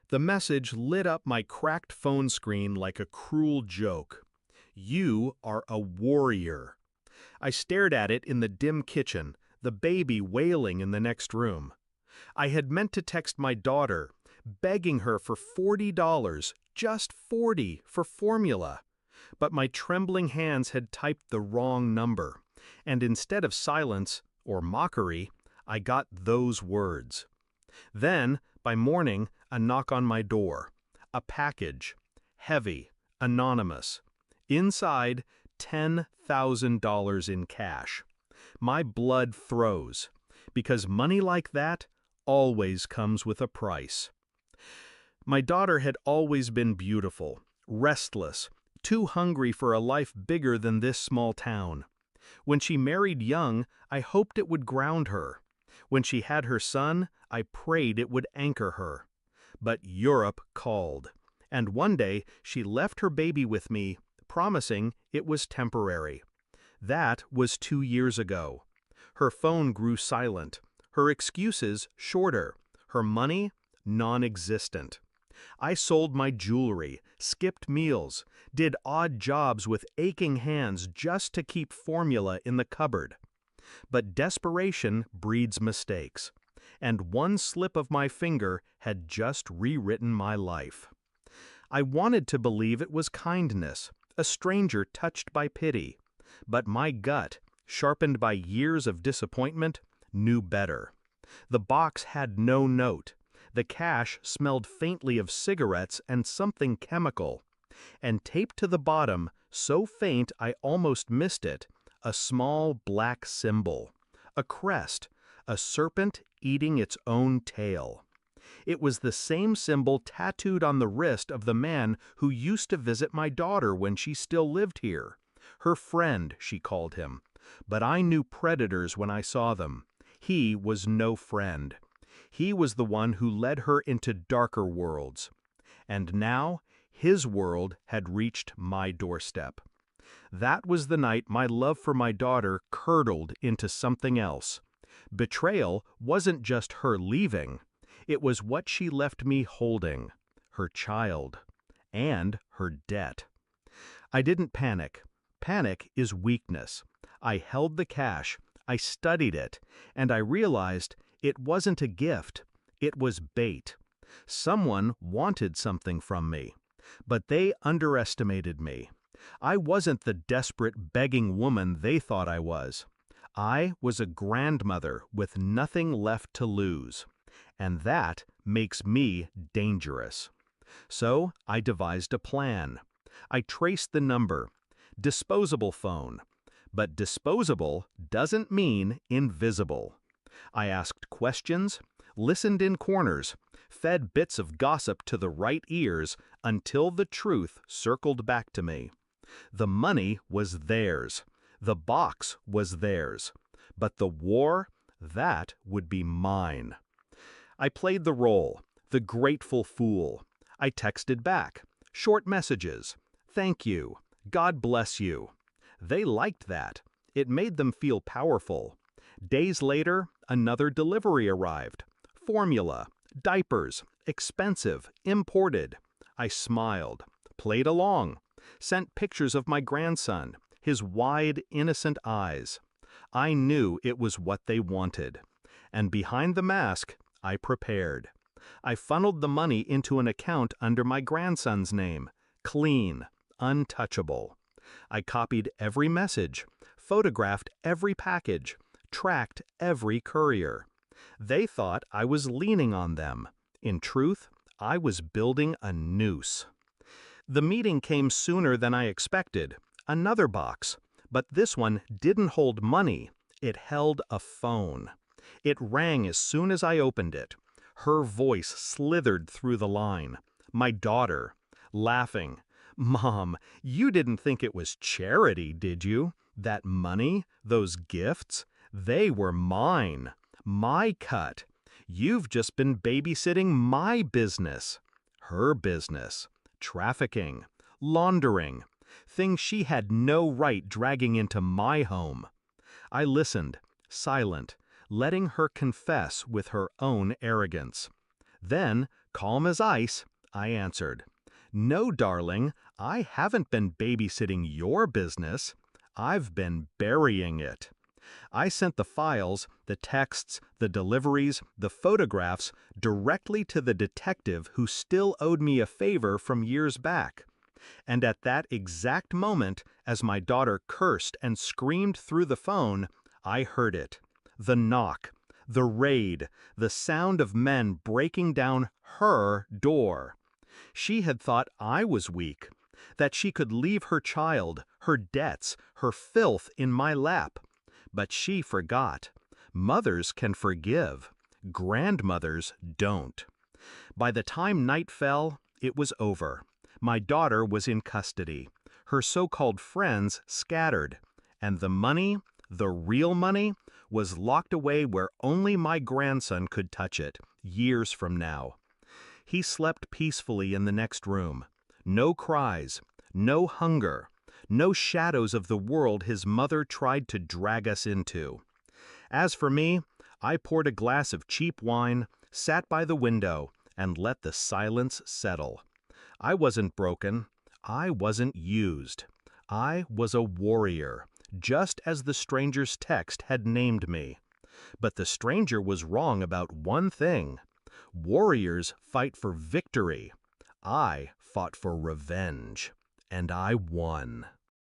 The message lit up my cracked phone screen like a cruel joke. You are a warrior. I stared at it in the dim kitchen, the baby wailing in the next room. I had meant to text my daughter, begging her for $40, just 40, for formula. But my trembling hands had typed the wrong number, and instead of silence, or mockery, I got those words. Then, by morning, a knock on my door. A package. Heavy. Anonymous. Inside, $10,000 in cash. My blood froze, because money like that always comes with a price. My daughter had always been beautiful, restless, too hungry for a life bigger than this small town. When she married young, I hoped it would ground her. When she had her son, I prayed it would anchor her. But Europe called, and one day she left her baby with me, promising it was temporary. That was 2 years ago. Her phone grew silent, her excuses shorter, her money non-existent. I sold my jewelry, skipped meals, did odd jobs with aching hands just to keep formula in the cupboard. But desperation breeds mistakes, and one slip of my finger had just rewritten my life. I wanted to believe it was kindness, a stranger touched by pity, but my gut, sharpened by years of disappointment, knew better. The box had no note. The cash smelled faintly of cigarettes and something chemical. And taped to the bottom, so faint I almost missed it, a small black symbol. A crest, a serpent eating its own tail. It was the same symbol tattooed on the wrist of the man who used to visit my daughter when she still lived here. Her friend, she called him. But I knew predators when I saw them. He was no friend. He was the one who led her into darker worlds. And now, his world had reached my doorstep. That was the night my love for my daughter curdled into something else. Betrayal wasn't just her leaving. It was what she left me holding, her child, and her debt. I didn't panic. Panic is weakness. I held the cash, I studied it, and I realized it wasn't a gift, it was bait. Someone wanted something from me, but they underestimated me. I wasn't the desperate, begging woman they thought I was. I was a grandmother with nothing left to lose, and that makes me dangerous. So I devised a plan. I traced the number. Disposable phone. But disposable doesn't mean invisible. I asked questions, listened in corners, fed bits of gossip to the right ears until the truth circled back to me. The money was theirs. The box was theirs. But the war, that would be mine. I played the role, the grateful fool. I texted back, short messages, "Thank you," "God bless you." They liked that. It made them feel powerful. Days later, another delivery arrived. Formula, diapers, expensive, imported. I smiled, played along, sent pictures of my grandson, his wide, innocent eyes. I knew it was what they wanted. And behind the mask, I prepared. I funneled the money into an account under my grandson's name, clean, untouchable. I copied every message, photographed every package, tracked every courier. They thought I was leaning on them. In truth, I was building a noose. The meeting came sooner than I expected. Another box. But this one didn't hold money. It held a phone. It rang as soon as I opened it. Her voice slithered through the line. My daughter, laughing. "Mom, you didn't think it was charity, did you? That money, those gifts, they were mine. My cut. You've just been babysitting my business." Her business. Trafficking. Laundering. Things she had no right dragging into my home. I listened, silent, letting her confess with her own arrogance. Then, Calm as ice, I answered. No, darling, I haven't been babysitting your business. I've been burying it. I sent the files, the texts, the deliveries, the photographs directly to the detective who still owed me a favor from years back. And at that exact moment, as my daughter cursed and screamed through the phone, I heard it. The knock, the raid, the sound of men breaking down her door. She had thought I was weak, that she could leave her child, her debts, her filth in my lap. But she forgot. Mothers can forgive. Grandmothers don't. By the time night fell, it was over. My daughter was in custody. Her so-called friends scattered. And the money, the real money, was locked away where only my grandson could touch it, years from now. He slept peacefully in the next room. No cries, no hunger, no shadows of the world his mother tried to drag us into. As for me, I poured a glass of cheap wine, sat by the window, and let the silence settle. I wasn't broken. I wasn't used. I was a warrior, just as the stranger's text had named me. But the stranger was wrong about one thing. Warriors fight for victory. I fought for revenge, and I won.